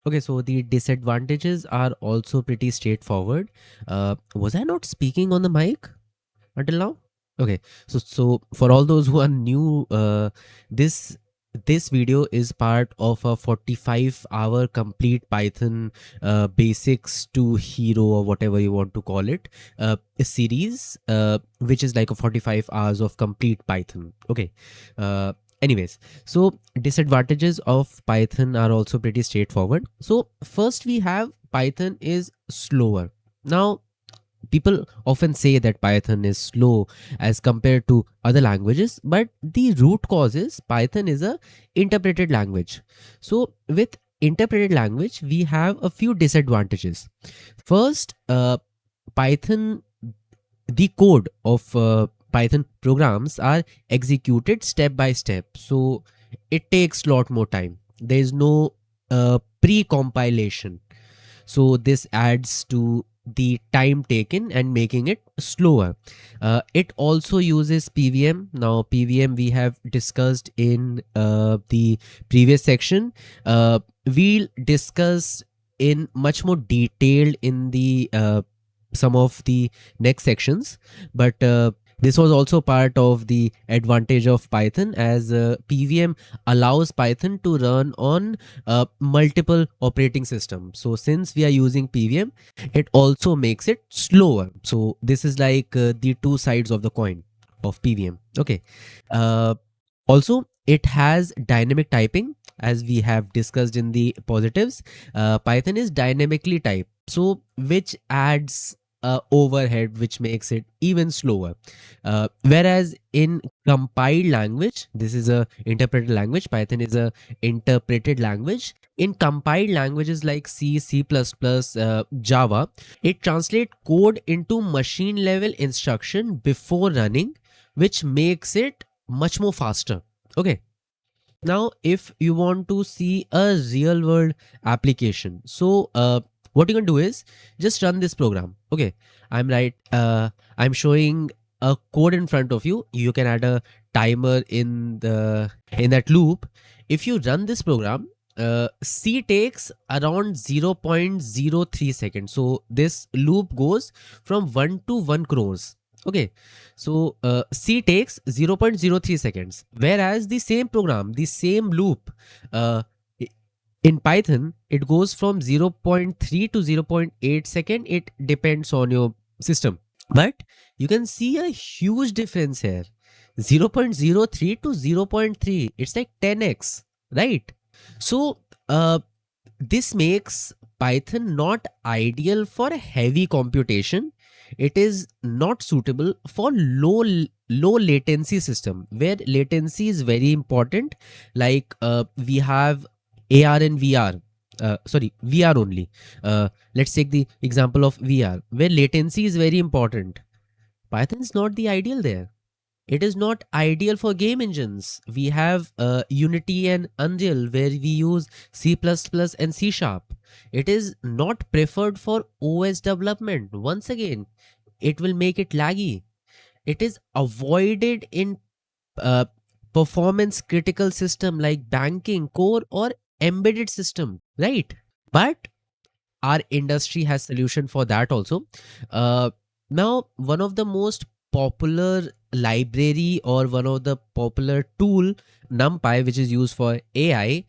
Okay, so the disadvantages are also pretty straightforward. Was I not speaking on the mic until now? Okay, so for all those who are new, this this video is part of a 45-hour complete Python basics to hero or whatever you want to call it, a series, which is like a 45 hours of complete Python. Okay. Uh, Anyways, so disadvantages of Python are also pretty straightforward. So first we have Python is slower. Now people often say that Python is slow as compared to other languages, but the root cause is Python is a interpreted language. So with interpreted language we have a few disadvantages. First, Python, the code of Python programs are executed step by step, so it takes a lot more time. There is no pre-compilation, so this adds to the time taken and making it slower. It also uses PVM. Now PVM we have discussed in the previous section. We'll discuss in much more detailed in the some of the next sections, but this was also part of the advantage of Python, as PVM allows Python to run on multiple operating systems. So since we are using PVM, it also makes it slower. So this is like the two sides of the coin of PVM. Okay. Uh, Also, it has dynamic typing, as we have discussed in the positives. Python is dynamically typed, so which adds overhead, which makes it even slower. Whereas in compiled language, this is a interpreted language. Python is a interpreted language. In compiled languages like C, C++, Java, it translates code into machine level instruction before running, which makes it much more faster. Okay. Now if you want to see a real world application, so what you can do is just run this program. Okay, I'm showing a code in front of you. You can add a timer in that loop. If you run this program, C takes around 0.03 seconds. So this loop goes from 1 to 1 crores. Okay, so C takes 0.03 seconds, whereas the same program, the same loop, uh, in Python, it goes from zero point 0.3 to 0.8 second. It depends on your system, but you can see a huge difference here. 0.03 to zero point 0.3. It's like 10x, right? So this makes Python not ideal for heavy computation. It is not suitable for low latency system where latency is very important. Like we have AR and VR. Sorry, VR only. Let's take the example of VR where latency is very important. Python is not the ideal there. It is not ideal for game engines. We have Unity and Unreal where we use C++ and C Sharp. It is not preferred for OS development. Once again, it will make it laggy. It is avoided in uh, performance critical system like banking, core, or embedded system, right? But our industry has solution for that also. uh, Now one of the most popular library or one of the popular tool, NumPy, which is used for AI,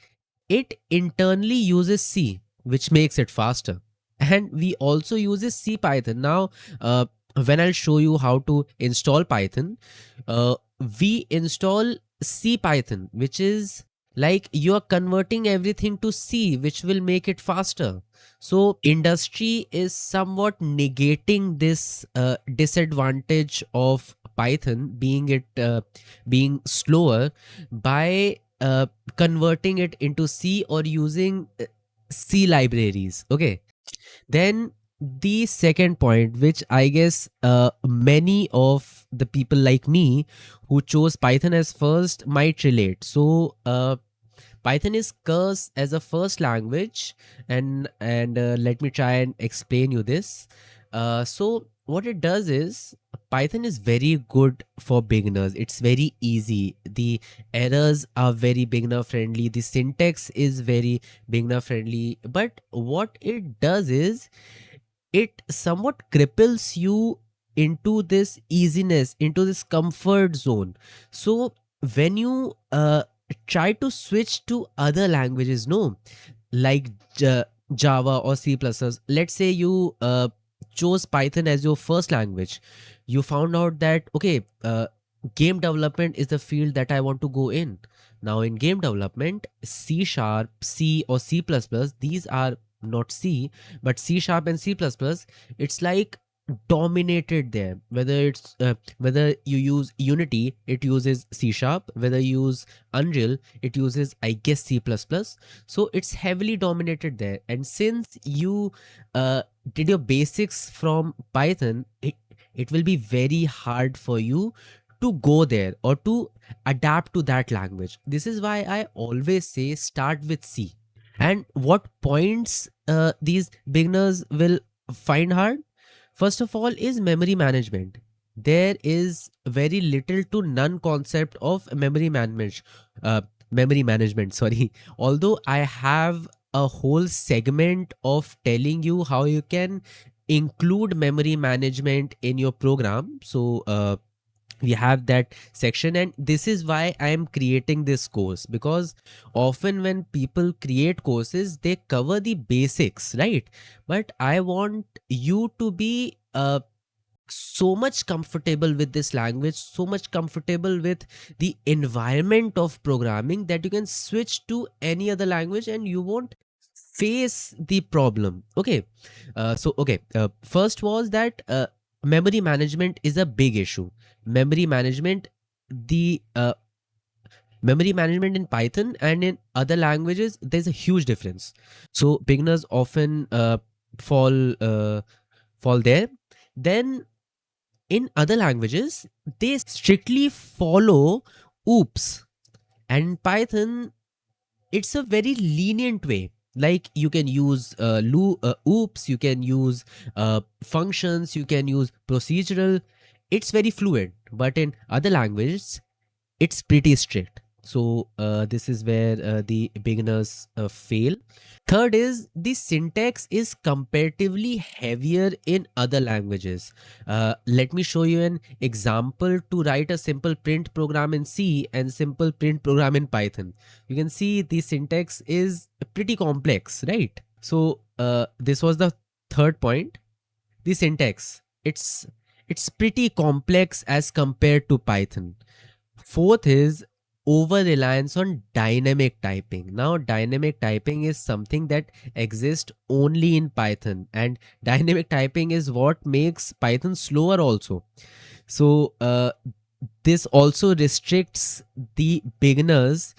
it internally uses C, which makes it faster. And we also uses C Python. Now when I'll show you how to install Python, uh, we install C Python, which is like you are converting everything to C, which will make it faster. So industry is somewhat negating this disadvantage of Python being slower by converting it into C or using C libraries. Okay. Then the second point, which I guess many of the people like me who chose Python as first might relate. So Python is cursed as a first language, and let me try and explain you this. So what it does is Python is very good for beginners. It's very easy. The errors are very beginner friendly. The syntax is very beginner friendly. But what it does is it somewhat cripples you into this easiness, into this comfort zone. So when you try to switch to other languages, no, like Java or C++. Let's say you chose Python as your first language. You found out that, okay, game development is the field that I want to go in. Now, in game development, C sharp, C or C++, these are not C, but C sharp and C++, it's like dominated there. Whether you use Unity, it uses C sharp. Whether you use Unreal, it uses, I guess, C++. So it's heavily dominated there. And since you did your basics from Python, it will be very hard for you to go there or to adapt to that language. This is why I always say start with C. And what points these beginners will find hard? First of all, is memory management. There is very little to none concept of memory management. Sorry, although I have a whole segment of telling you how you can include memory management in your program. So we have that section, and this is why I am creating this course, because often when people create courses, they cover the basics, right? But I want you to be so much comfortable with this language, so much comfortable with the environment of programming, that you can switch to any other language and you won't face the problem. Okay. First was that memory management is a big issue. Memory management, the memory management in Python and in other languages, there's a huge difference. So beginners often fall fall there. Then in other languages, they strictly follow oops. And in Python, it's a very lenient way. Like you can use oops, you can use functions, you can use procedural. It's very fluid. But in other languages, it's pretty strict. So this is where the beginners fail. Third is the syntax is comparatively heavier in other languages. Let me show you an example to write a simple print program in C and simple print program in Python. You can see the syntax is pretty complex, right? So this was the third point. The syntax, it's pretty complex as compared to Python. Fourth is over reliance on dynamic typing. Now, dynamic typing is something that exists only in Python, and dynamic typing is what makes Python slower also. So, this also restricts the beginners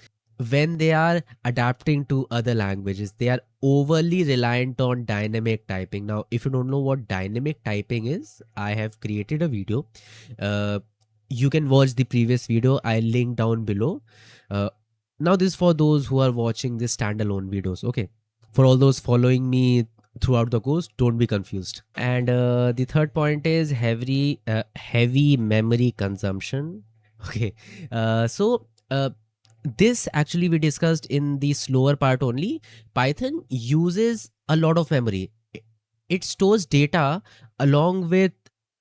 when they are adapting to other languages. They are overly reliant on dynamic typing. Now, if you don't know what dynamic typing is, I have created a video. You can watch the previous video. I link down below. Now this is for those who are watching this standalone videos. Okay, for all those following me throughout the course, don't be confused. And the third point is heavy memory consumption. Okay, so this actually we discussed in the slower part only. Python uses a lot of memory. It stores data along with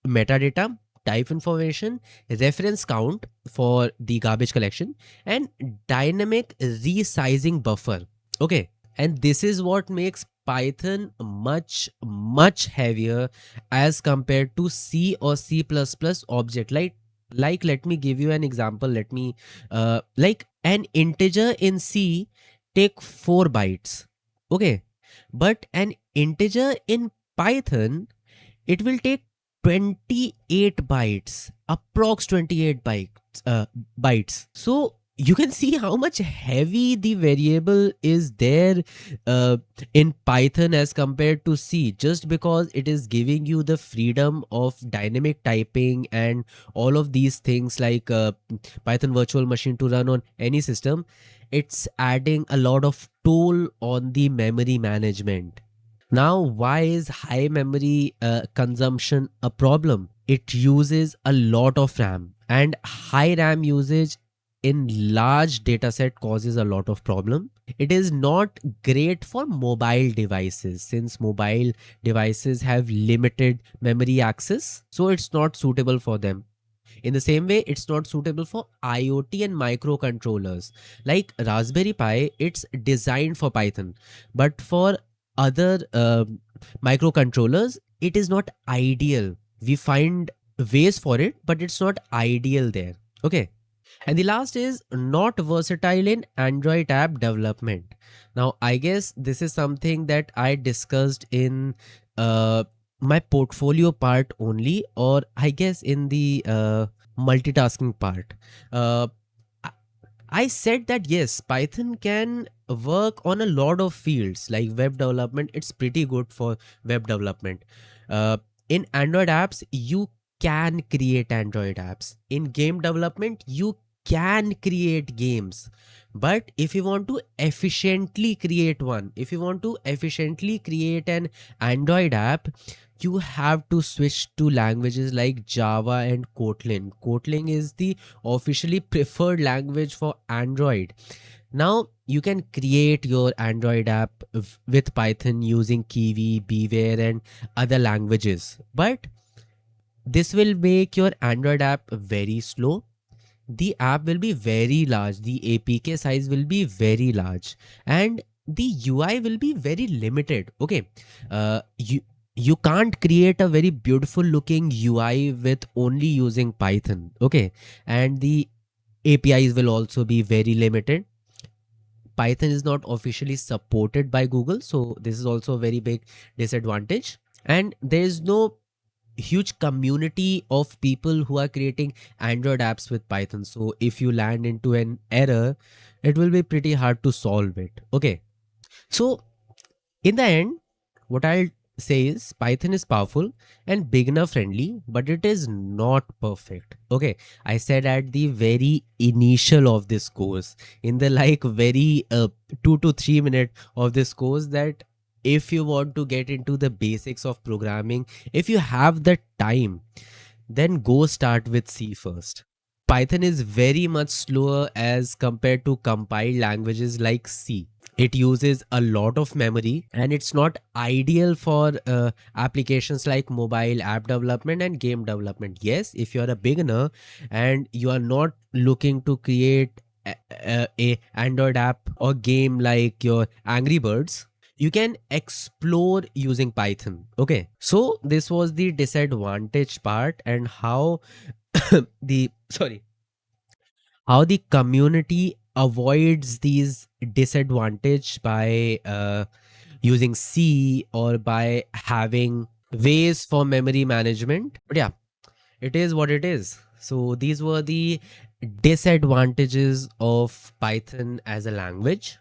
metadata, type information, reference count for the garbage collection, and dynamic resizing buffer. Okay. And this is what makes Python much heavier as compared to C or C++ object. Like let me give you an example. Let me like an integer in C take 4 bytes. Okay. But an integer in Python, it will take 28 bytes, approx 28 bytes. So you can see how much heavy the variable is there in Python as compared to C, just because it is giving you the freedom of dynamic typing and all of these things, like Python virtual machine to run on any system. It's adding a lot of toll on the memory management. Now, why is high memory consumption a problem? it uses a lot of RAM, and high RAM usage in large dataset causes a lot of problem. It is not great for mobile devices, since mobile devices have limited memory access, so it's not suitable for them. In the same way, it's not suitable for IoT and microcontrollers. Like Raspberry Pi, it's designed for Python, but for other microcontrollers, it is not ideal. We find ways for it, but it's not ideal there. Okay. And the last is not versatile in Android app development. Now, I guess this is something that I discussed in my portfolio part only, or I guess in the multitasking part. Uh, I I said that yes, Python can work on a lot of fields like web development. It's pretty good for web development. Uh, in Android apps, you can create Android apps. In game development, you can create games. But if you want to efficiently create one, if you want to efficiently create an Android app, you have to switch to languages like Java and Kotlin. Kotlin is the officially preferred language for Android. Now you can create your Android app with Python using Kiwi, Beware, and other languages. But this will make your Android app very slow. The app will be very large. The APK size will be very large, and the UI will be very limited. Okay, you can't create a very beautiful looking UI with only using Python. Okay, and the APIs will also be very limited. Python is not officially supported by Google, so this is also a very big disadvantage. And there is no huge community of people who are creating Android apps with Python. So if you land into an error, it will be pretty hard to solve it. Okay. So in the end, what I'll say is Python is powerful and beginner friendly, but it is not perfect. Okay. I said at the very initial of this course, in the like very 2 to 3 minute of this course, that if you want to get into the basics of programming, if you have the time, then go start with C first. Python is very much slower as compared to compiled languages like C. It uses a lot of memory, and it's not ideal for applications like mobile app development and game development. Yes, if you're a beginner and you are not looking to create a Android app or game like your Angry Birds, you can explore using Python. Okay, so this was the disadvantage part, and how the sorry how the community avoids these disadvantage by using C or by having ways for memory management. But yeah, it is what it is. So these were the disadvantages of Python as a language.